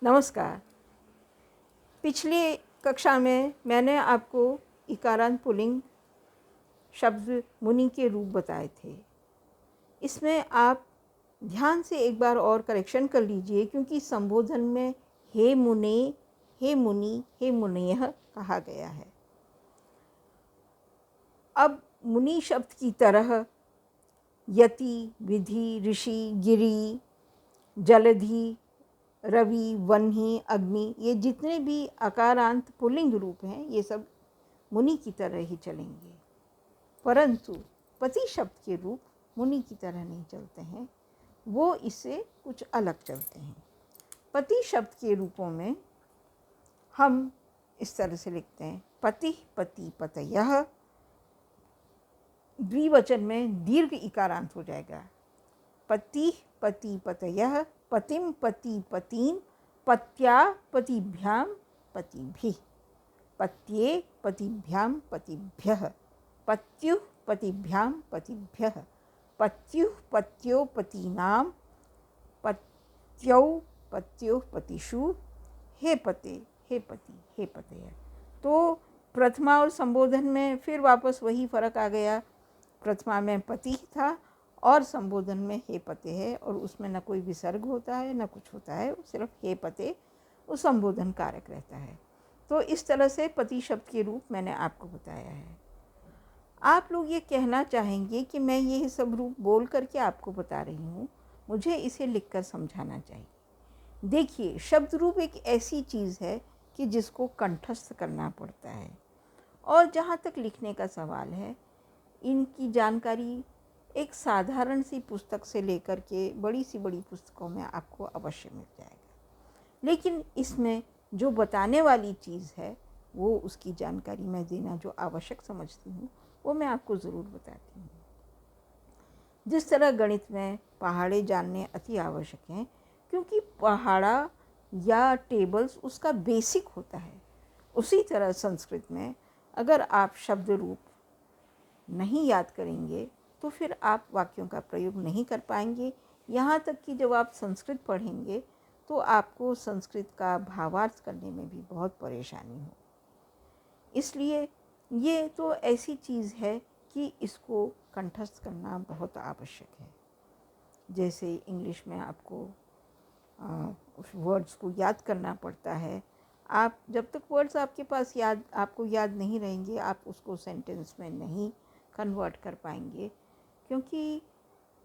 नमस्कार। पिछली कक्षा में मैंने आपको इकारांत पुल्लिंग शब्द मुनि के रूप बताए थे। इसमें आप ध्यान से एक बार और करेक्शन कर लीजिए, क्योंकि संबोधन में हे मुने, हे मुनि, हे मुनयः कहा गया है। अब मुनि शब्द की तरह यति, विधि, ऋषि, गिरि, जलधि, रवि, वह्नि, अग्नि, ये जितने भी अकारांत पुल्लिंग रूप हैं ये सब मुनि की तरह ही चलेंगे, परंतु पति शब्द के रूप मुनि की तरह नहीं चलते हैं, वो इससे कुछ अलग चलते हैं। पति शब्द के रूपों में हम इस तरह से लिखते हैं पति, पति, पतयः। द्विवचन में दीर्घ इकारांत हो जाएगा। पति, पति, पतयः, पतिम, पति, पतीन, पत्या, पतिभ्यां, पतिभिः, पत्ये, पतिभ्यां, पतिभ्यः, पत्युः, पतिभ्यां, पतिभ्यः, पत्युः, पत्यो, पतीनां, पत्यौ, पत्युः, पतिषु, हे पते, हे पति, हे पतयः। तो प्रथमा और संबोधन में फिर वापस वही फर्क आ गया। प्रथमा में पति था और संबोधन में हे पते है, और उसमें न कोई विसर्ग होता है न कुछ होता है, सिर्फ हे पते उस संबोधन कारक रहता है। तो इस तरह से पति शब्द के रूप मैंने आपको बताया है। आप लोग ये कहना चाहेंगे कि मैं ये सब रूप बोल करके आपको बता रही हूँ, मुझे इसे लिखकर समझाना चाहिए। देखिए, शब्द रूप एक ऐसी चीज़ है कि जिसको कंठस्थ करना पड़ता है, और जहाँ तक लिखने का सवाल है, इनकी जानकारी एक साधारण सी पुस्तक से लेकर के बड़ी सी बड़ी पुस्तकों में आपको अवश्य मिल जाएगा। लेकिन इसमें जो बताने वाली चीज़ है वो उसकी जानकारी मैं देना जो आवश्यक समझती हूँ वो मैं आपको ज़रूर बताती हूँ। जिस तरह गणित में पहाड़े जानने अति आवश्यक हैं, क्योंकि पहाड़ा या टेबल्स उसका बेसिक होता है, उसी तरह संस्कृत में अगर आप शब्द रूप नहीं याद करेंगे तो फिर आप वाक्यों का प्रयोग नहीं कर पाएंगे। यहाँ तक कि जब आप संस्कृत पढ़ेंगे तो आपको संस्कृत का भावार्थ करने में भी बहुत परेशानी हो। इसलिए ये तो ऐसी चीज़ है कि इसको कंठस्थ करना बहुत आवश्यक है। जैसे इंग्लिश में आपको वर्ड्स को याद करना पड़ता है। आप जब तक वर्ड्स आपके पास आपको याद नहीं रहेंगे, आप उसको सेंटेंस में नहीं कन्वर्ट कर पाएंगे, क्योंकि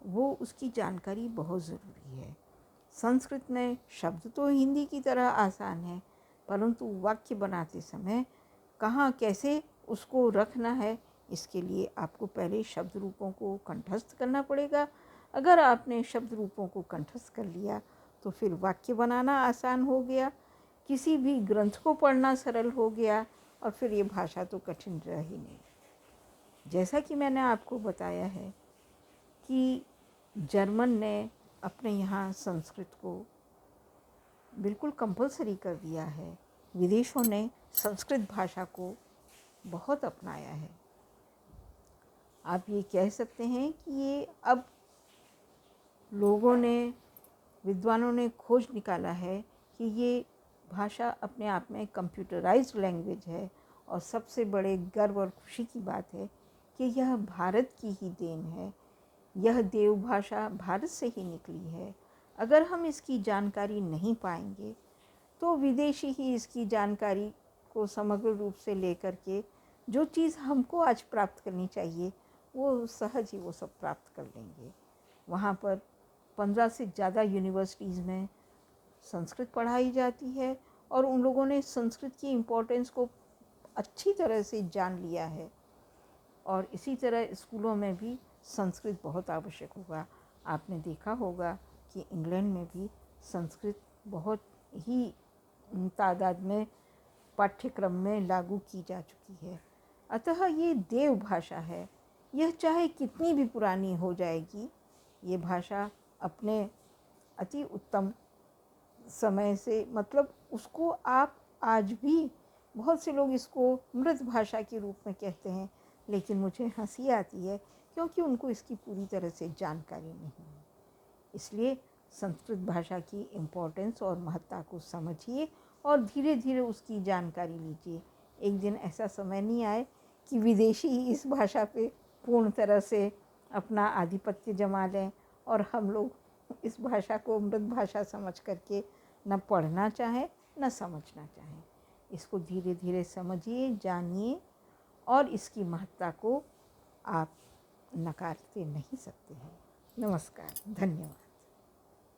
वो उसकी जानकारी बहुत ज़रूरी है। संस्कृत में शब्द तो हिंदी की तरह आसान है, परंतु वाक्य बनाते समय कहाँ कैसे उसको रखना है, इसके लिए आपको पहले शब्द रूपों को कंठस्थ करना पड़ेगा। अगर आपने शब्द रूपों को कंठस्थ कर लिया तो फिर वाक्य बनाना आसान हो गया, किसी भी ग्रंथ को पढ़ना सरल हो गया, और फिर ये भाषा तो कठिन रह ही नहीं। जैसा कि मैंने आपको बताया है कि जर्मन ने अपने यहाँ संस्कृत को बिल्कुल कंपलसरी कर दिया है, विदेशों ने संस्कृत भाषा को बहुत अपनाया है। आप ये कह सकते हैं कि ये अब लोगों ने, विद्वानों ने खोज निकाला है कि ये भाषा अपने आप में कंप्यूटराइज्ड लैंग्वेज है, और सबसे बड़े गर्व और खुशी की बात है कि यह भारत की ही देन है। यह देव भाषा भारत से ही निकली है। अगर हम इसकी जानकारी नहीं पाएंगे तो विदेशी ही इसकी जानकारी को समग्र रूप से लेकर के जो चीज़ हमको आज प्राप्त करनी चाहिए वो सहज ही वो सब प्राप्त कर लेंगे। वहाँ पर 15 से ज़्यादा यूनिवर्सिटीज़ में संस्कृत पढ़ाई जाती है, और उन लोगों ने संस्कृत की इम्पोर्टेंस को अच्छी तरह से जान लिया है, और इसी तरह स्कूलों में भी संस्कृत बहुत आवश्यक होगा। आपने देखा होगा कि इंग्लैंड में भी संस्कृत बहुत ही तादाद में पाठ्यक्रम में लागू की जा चुकी है। अतः ये देव भाषा है। यह चाहे कितनी भी पुरानी हो जाएगी, ये भाषा अपने अति उत्तम समय से, मतलब उसको आप आज भी, बहुत से लोग इसको मृत भाषा के रूप में कहते हैं, लेकिन मुझे हंसी आती है क्योंकि उनको इसकी पूरी तरह से जानकारी नहीं है। इसलिए संस्कृत भाषा की इम्पोर्टेंस और महत्ता को समझिए और धीरे धीरे उसकी जानकारी लीजिए। एक दिन ऐसा समय नहीं आए कि विदेशी इस भाषा पे पूर्ण तरह से अपना आधिपत्य जमा लें और हम लोग इस भाषा को मृत भाषा समझ करके न पढ़ना चाहें न समझना चाहें। इसको धीरे धीरे समझिए, जानिए और इसकी महत्ता को आप नकारते नहीं सकते हैं। नमस्कार, धन्यवाद।